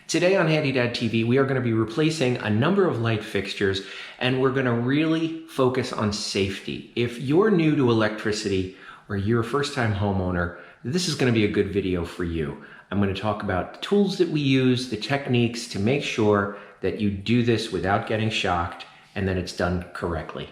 Today on HandyDadTV, we are going to be replacing a number of light fixtures, and we're going to really focus on safety. If you're new to electricity or you're a first-time homeowner, this is going to be a good video for you. I'm going to talk about the tools that we use, the techniques to make sure that you do this without getting shocked and that it's done correctly.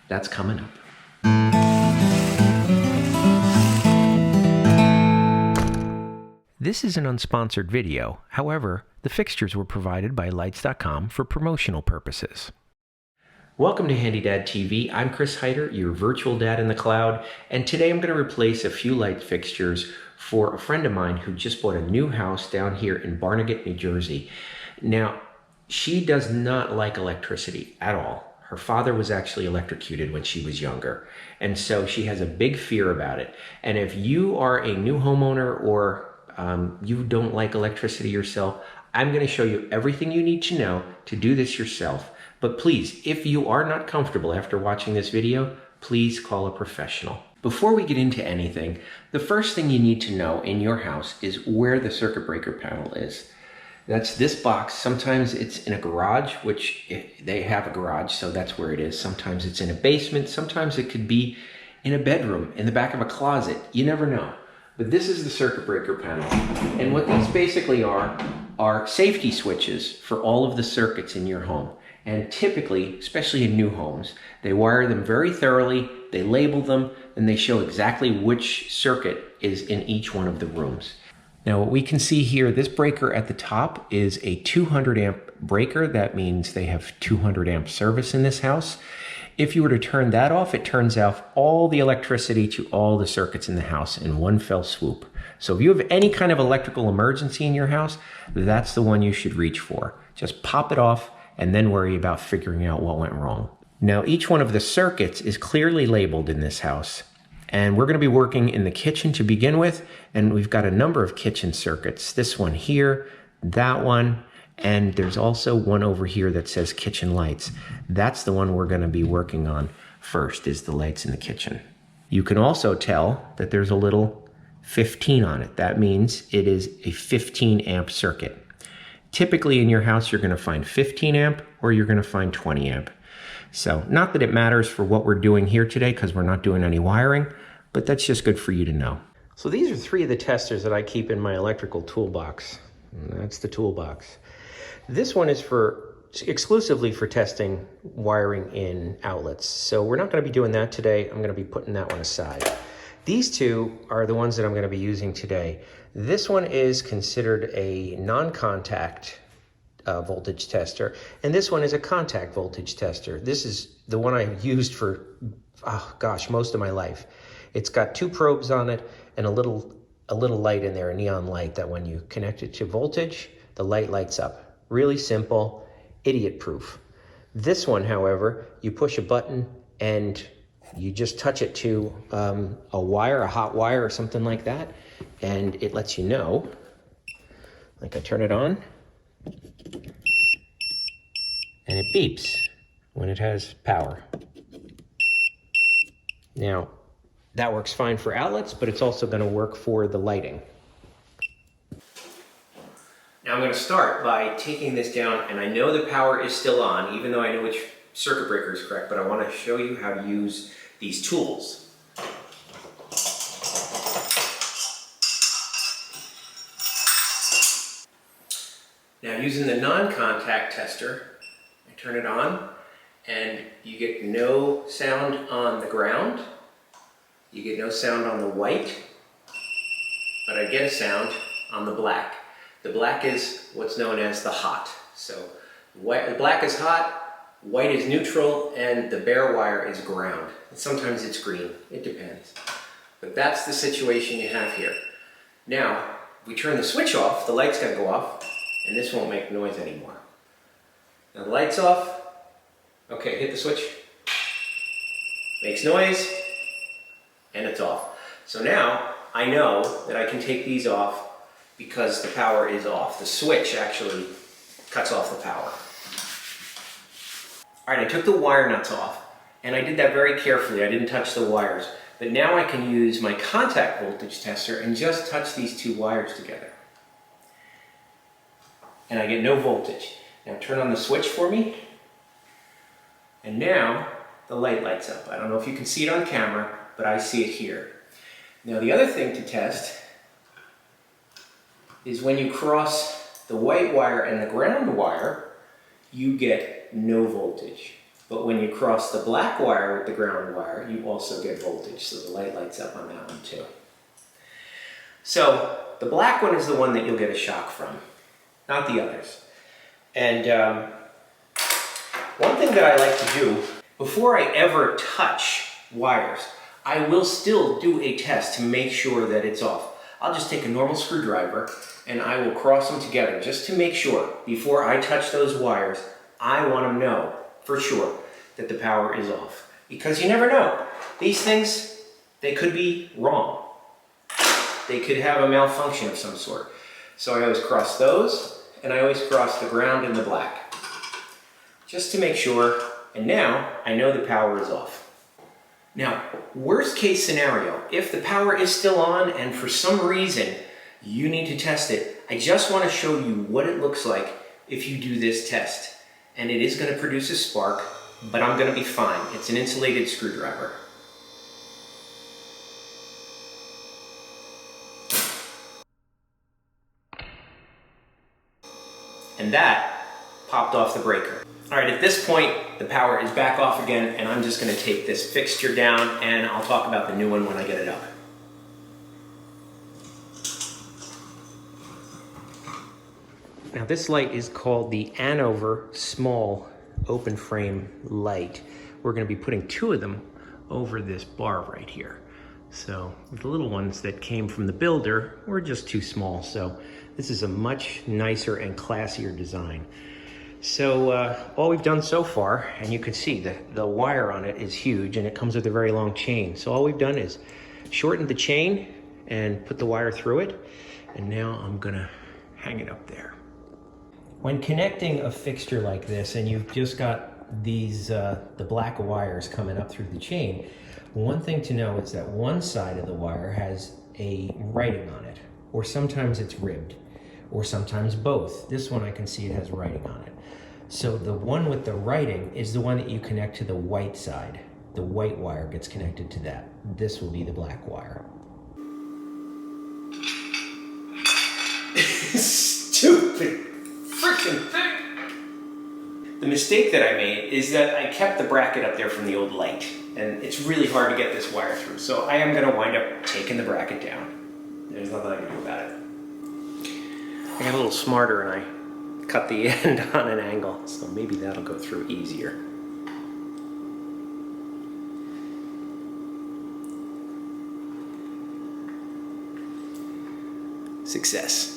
That's coming up. This is an unsponsored video. However, the fixtures were provided by Lights.com for promotional purposes. Welcome to HandyDadTV. I'm Chris Heider, your virtual dad in the cloud, and today I'm going to replace a few light fixtures for a friend of mine who just bought a new house down here in Barnegat, New Jersey. Now, she does not like electricity at all. Her father was actually electrocuted when she was younger, and so she has a big fear about it. And if you are a new homeowner or you don't like electricity yourself, I'm going to show you everything you need to know to do this yourself. But please, if you are not comfortable after watching this video, please call a professional. Before we get into anything, the first thing you need to know in your house is where the circuit breaker panel is. That's this box. Sometimes it's in a garage, which they have a garage, so that's where it is. Sometimes it's in a basement. Sometimes it could be in a bedroom, in the back of a closet. You never know. But this is the circuit breaker panel. And what these basically are safety switches for all of the circuits in your home. And typically, especially in new homes, they wire them very thoroughly, they label them, and they show exactly which circuit is in each one of the rooms. Now what we can see here, this breaker at the top is a 200 amp breaker. That means they have 200 amp service in this house. If you were to turn that off, it turns off all the electricity to all the circuits in the house in one fell swoop. So if you have any kind of electrical emergency in your house, that's the one you should reach for. Just pop it off and then worry about figuring out what went wrong. Now, each one of the circuits is clearly labeled in this house. And we're going to be working in the kitchen to begin with, and we've got a number of kitchen circuits. This one here, that one, and there's also one over here that says kitchen lights. That's the one we're going to be working on first, is the lights in the kitchen. You can also tell that there's a little 15 on it. That means it is a 15 amp circuit. Typically in your house, you're going to find 15 amp or you're going to find 20 amp. So not that it matters for what we're doing here today because we're not doing any wiring, but that's just good for you to know. So these are three of the testers that I keep in my electrical toolbox. And that's the toolbox. This one is exclusively for testing wiring in outlets. So we're not going to be doing that today. I'm going to be putting that one aside. These two are the ones that I'm going to be using today. This one is considered a non-contact voltage tester, and this one is a contact voltage tester. This is the one I've used for, most of my life. It's got two probes on it and a little light in there, a neon light that when you connect it to voltage, the light lights up. Really simple, idiot-proof. This one, however, you push a button and you just touch it to a wire, a hot wire or something like that, and it lets you know. Like I turn it on, and it beeps when it has power. Now, that works fine for outlets, but it's also going to work for the lighting. Now I'm going to start by taking this down, and I know the power is still on, even though I know which circuit breaker is correct, but I want to show you how to use these tools. Now using the non-contact tester, I turn it on, and you get no sound on the ground, you get no sound on the white, but I get a sound on the black. The black is what's known as the hot. So the black is hot, white is neutral, and the bare wire is ground. And sometimes it's green, it depends. But that's the situation you have here. Now, we turn the switch off, the light's gotta go off, and this won't make noise anymore. Now the light's off. Okay, hit the switch. Makes noise, and it's off. So now I know that I can take these off because the power is off. The switch actually cuts off the power. All right, I took the wire nuts off, and I did that very carefully. I didn't touch the wires. But now I can use my contact voltage tester and just touch these two wires together. and I get no voltage. Now turn on the switch for me, and now the light lights up. I don't know if you can see it on camera, but I see it here. Now the other thing to test is when you cross the white wire and the ground wire, you get no voltage. But when you cross the black wire with the ground wire, you also get voltage. So the light lights up on that one too. So the black one is the one that you'll get a shock from, not the others. And one thing that I like to do, before I ever touch wires, I will still do a test to make sure that it's off. I'll just take a normal screwdriver and I will cross them together just to make sure before I touch those wires, I want to know for sure that the power is off. Because you never know. These things, they could be wrong. They could have a malfunction of some sort. So I always cross those, and I always cross the ground and the black. Just to make sure, and now I know the power is off. Now, worst case scenario, if the power is still on and for some reason you need to test it, I just want to show you what it looks like if you do this test. And it is going to produce a spark, but I'm going to be fine. It's an insulated screwdriver. And that popped off the breaker. All right, at this point, the power is back off again, and I'm just going to take this fixture down, and I'll talk about the new one when I get it up. Now this light is called the Hanover Small Open Frame Light. We're going to be putting 2 of them over this bar right here. So the little ones that came from the builder were just too small. So this is a much nicer and classier design. So all we've done so far, and you can see the wire on it is huge and it comes with a very long chain. So all we've done is shortened the chain and put the wire through it. And now I'm going to hang it up there. When connecting a fixture like this and you've just got these the black wires coming up through the chain, one thing to know is that one side of the wire has a writing on it, or sometimes it's ribbed, or sometimes both. This one I can see it has writing on it. So the one with the writing is the one that you connect to the white side. The white wire gets connected to that. This will be the black wire. Stupid freaking thing! The mistake that I made is that I kept the bracket up there from the old light, and it's really hard to get this wire through, so I am going to wind up taking the bracket down. There's nothing I can do about it. I got a little smarter and I cut the end on an angle, so maybe that'll go through easier. Success.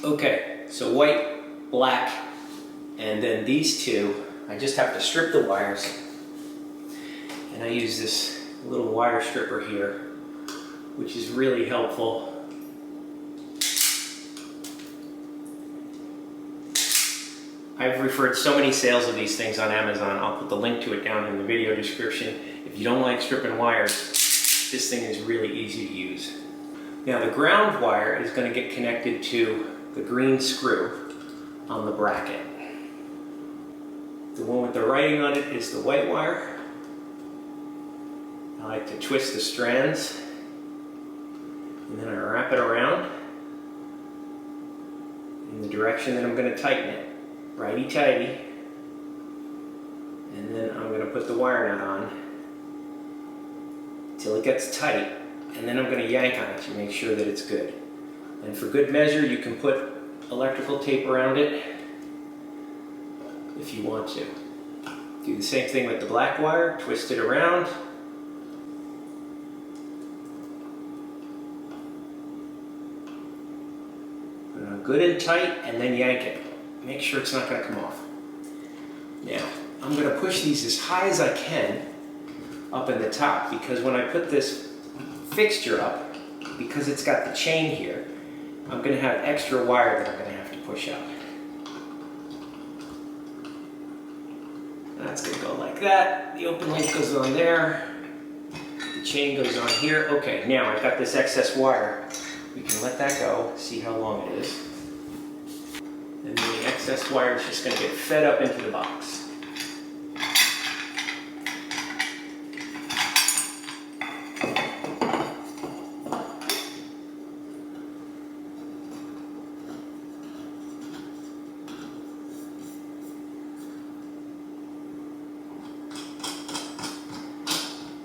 Okay, so white, black, and then these 2, I just have to strip the wires, and I use this little wire stripper here, which is really helpful. I've referred so many sales of these things on Amazon. I'll put the link to it down in the video description. If you don't like stripping wires, this thing is really easy to use. Now the ground wire is going to get connected to the green screw on the bracket. The one with the writing on it is the white wire. I like to twist the strands and then I wrap it around in the direction that I'm going to tighten it. Righty-tighty. And then I'm going to put the wire nut on until it gets tight, and then I'm going to yank on it to make sure that it's good. And for good measure, you can put electrical tape around it if you want to. Do the same thing with the black wire, twist it around. Put it on good and tight, and then yank it. Make sure it's not going to come off. Now, I'm going to push these as high as I can up in the top, because when I put this fixture up, because it's got the chain here, I'm going to have extra wire that I'm going to have to push up. That's going to go like that. The open link goes on there. The chain goes on here. Okay, now I've got this excess wire. We can let that go, see how long it is. And then the excess wire is just going to get fed up into the box.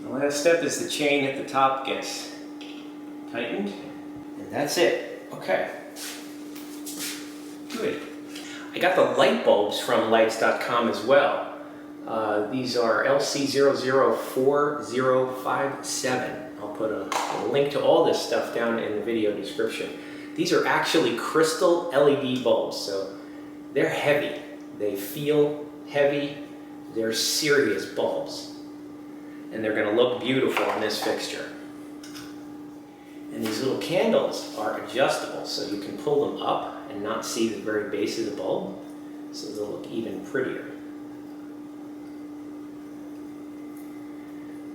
The last step is the chain at the top gets tightened, and that's it. Okay. Good. I got the light bulbs from lights.com as well. These are LC004057. I'll put a link to all this stuff down in the video description. These are actually crystal LED bulbs, so they're heavy. They feel heavy. They're serious bulbs. And they're going to look beautiful on this fixture. And these little candles are adjustable, so you can pull them up and not see the very base of the bulb, so they'll look even prettier.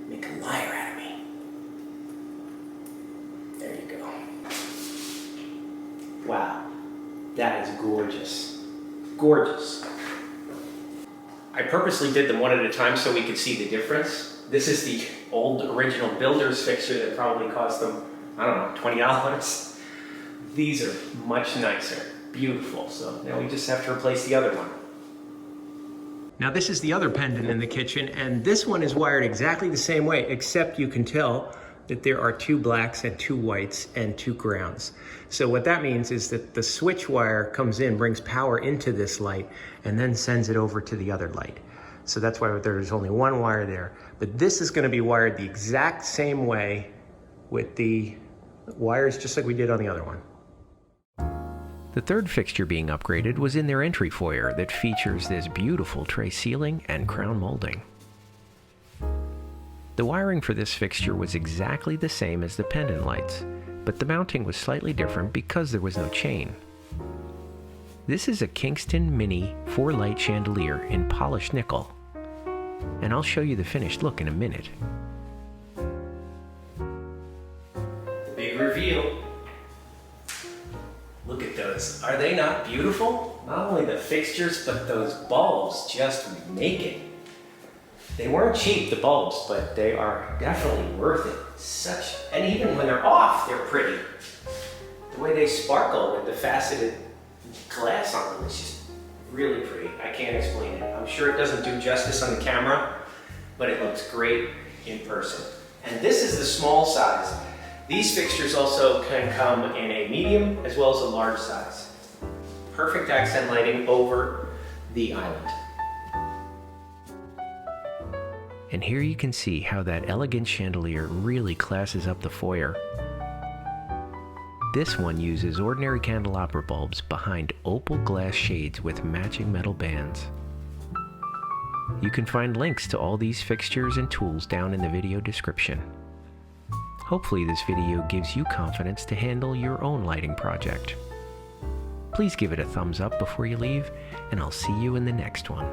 Make a liar out of me. There you go. Wow, that is gorgeous. Gorgeous. I purposely did them one at a time so we could see the difference. This is the old original builder's fixture that probably cost them, I don't know, $20. These are much nicer, beautiful. So now we just have to replace the other one. Now this is the other pendant in the kitchen, and this one is wired exactly the same way, except you can tell that there are 2 blacks and 2 whites and 2 grounds. So what that means is that the switch wire comes in, brings power into this light, and then sends it over to the other light. So that's why there's only 1 wire there. But this is going to be wired the exact same way with the wires just like we did on the other one. The third fixture being upgraded was in their entry foyer that features this beautiful tray ceiling and crown molding. The wiring for this fixture was exactly the same as the pendant lights, but the mounting was slightly different because there was no chain. This is a Kingston Mini 4-light chandelier in polished nickel, and I'll show you the finished look in a minute. The big reveal. Look at those. Are they not beautiful? Not only the fixtures, but those bulbs just make it. They weren't cheap, the bulbs, but they are definitely worth it. And even when they're off, they're pretty. The way they sparkle with the faceted glass on them is just really pretty. I can't explain it. I'm sure it doesn't do justice on the camera, but it looks great in person. And this is the small size. These fixtures also can come in a medium as well as a large size. Perfect accent lighting over the island. And here you can see how that elegant chandelier really classes up the foyer. This one uses ordinary candelabra bulbs behind opal glass shades with matching metal bands. You can find links to all these fixtures and tools down in the video description. Hopefully this video gives you confidence to handle your own lighting project. Please give it a thumbs up before you leave, and I'll see you in the next one.